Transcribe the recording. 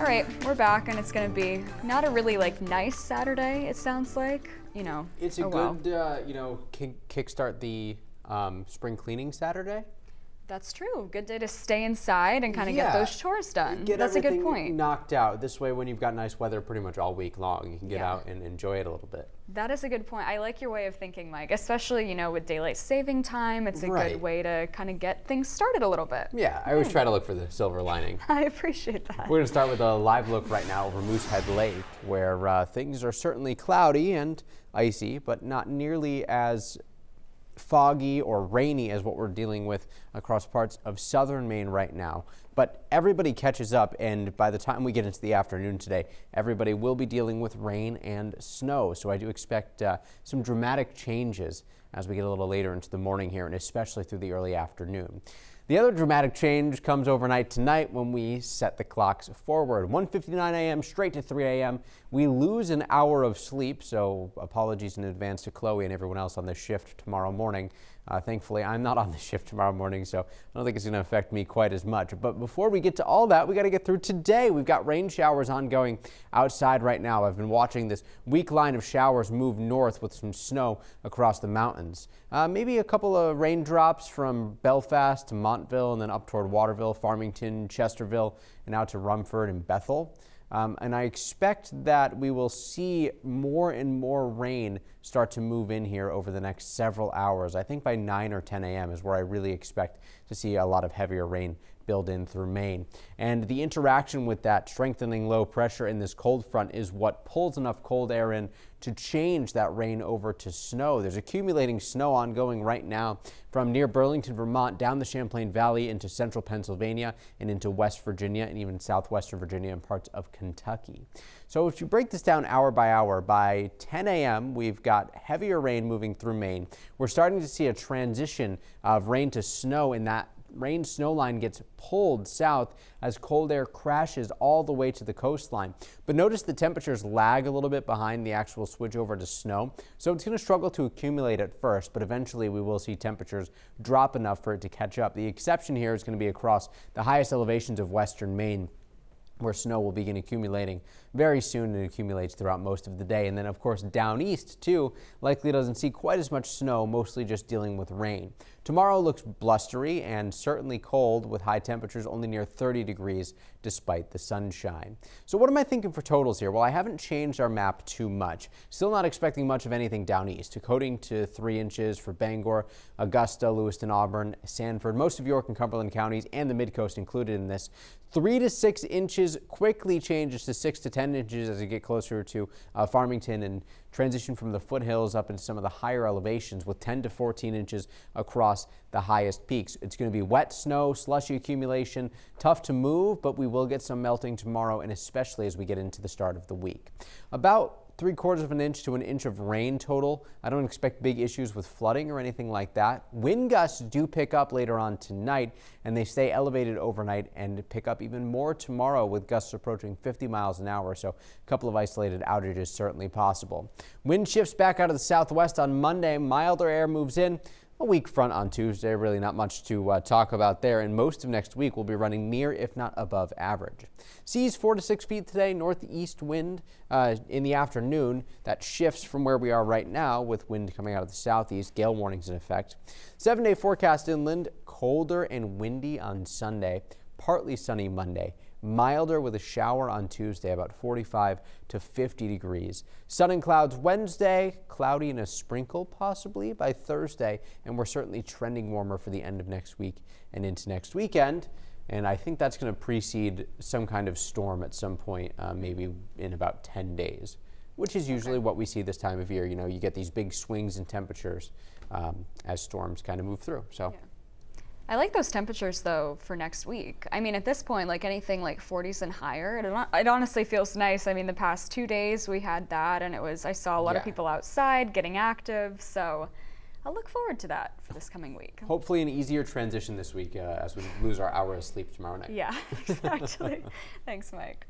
All right, we're back, and it's gonna be not a really nice Saturday. It sounds like, It's a oh well. good, kickstart the spring cleaning Saturday. That's true. Good day to stay inside and kind of get Yeah. those chores done. Get That's a good everything point. knocked out. This way, when you've got nice weather pretty much all week long, you can get Yeah. out and enjoy it a little bit. That is a good point. I like your way of thinking, Mike, especially, with daylight saving time. It's a Right. good way to kind of get things started a little bit. Yeah, I always try to look for the silver lining. I appreciate that. We're going to start with a live look right now over Moosehead Lake, where things are certainly cloudy and icy, but not nearly as foggy or rainy as what we're dealing with across parts of southern Maine right now. But everybody catches up, and by the time we get into the afternoon today, everybody will be dealing with rain and snow. So I do expect some dramatic changes as we get a little later into the morning here, and especially through the early afternoon. The other dramatic change comes overnight tonight when we set the clocks forward. 1:59 a.m. straight to 3 a.m. We lose an hour of sleep, so apologies in advance to Chloe and everyone else on the shift tomorrow morning. Thankfully, I'm not on the shift tomorrow morning, so I don't think it's going to affect me quite as much. But before we get to all that, we got to get through today. We've got rain showers ongoing outside right now. I've been watching this weak line of showers move north with some snow across the mountains. Maybe a couple of raindrops from Belfast to Montville and then up toward Waterville, Farmington, Chesterville, and out to Rumford and Bethel. And I expect that we will see more and more rain start to move in here over the next several hours. I think by 9 or 10 a.m. is where I really expect to see a lot of heavier rain build in through Maine. And the interaction with that strengthening low pressure in this cold front is what pulls enough cold air in to change that rain over to snow. There's accumulating snow ongoing right now from near Burlington, Vermont, down the Champlain Valley into central Pennsylvania and into West Virginia and even southwestern Virginia and parts of Kentucky. So if you break this down hour by hour, by 10 a.m. we've got heavier rain moving through Maine. We're starting to see a transition of rain to snow, in that rain snow line gets pulled south as cold air crashes all the way to the coastline. But notice the temperatures lag a little bit behind the actual switch over to snow. So it's going to struggle to accumulate at first, but eventually we will see temperatures drop enough for it to catch up. The exception here is going to be across the highest elevations of western Maine, where snow will begin accumulating very soon and accumulates throughout most of the day. And then, of course, down east, too, likely doesn't see quite as much snow, mostly just dealing with rain. Tomorrow looks blustery and certainly cold, with high temperatures only near 30 degrees despite the sunshine. So what am I thinking for totals here? Well, I haven't changed our map too much. Still not expecting much of anything down east. Coating to 3 inches for Bangor, Augusta, Lewiston, Auburn, Sanford, most of York and Cumberland counties, and the mid-coast included in this. 3 to 6 inches quickly changes to 6 to 10 inches as you get closer to Farmington and transition from the foothills up into some of the higher elevations, with 10 to 14 inches across the highest peaks. It's going to be wet snow, slushy accumulation, tough to move, but we will get some melting tomorrow, and especially as we get into the start of the week. About 3/4 of an inch to an inch of rain total. I don't expect big issues with flooding or anything like that. Wind gusts do pick up later on tonight, and they stay elevated overnight and pick up even more tomorrow, with gusts approaching 50 miles an hour. So a couple of isolated outages certainly possible. Wind shifts back out of the southwest on Monday. Milder air moves in. A weak front on Tuesday, really not much to talk about there, and most of next week will be running near, if not above, average. Seas 4 to 6 feet today, northeast wind in the afternoon. That shifts from where we are right now, with wind coming out of the southeast, gale warnings in effect. 7-day forecast inland, colder and windy on Sunday, partly sunny Monday. Milder with a shower on Tuesday, about 45 to 50 degrees. Sun and clouds Wednesday, cloudy and a sprinkle possibly by Thursday, and we're certainly trending warmer for the end of next week and into next weekend. And I think that's going to precede some kind of storm at some point, maybe in about 10 days, which is usually what we see this time of year. You get these big swings in temperatures as storms kind of move through. So. Yeah. I like those temperatures, though, for next week. I mean, at this point, anything 40s and higher, it honestly feels nice. I mean, the past 2 days we had that, and I saw a lot of people outside getting active, so I'll look forward to that for this coming week. Hopefully an easier transition this week as we lose our hour of sleep tomorrow night. Yeah, exactly. Thanks, Mike.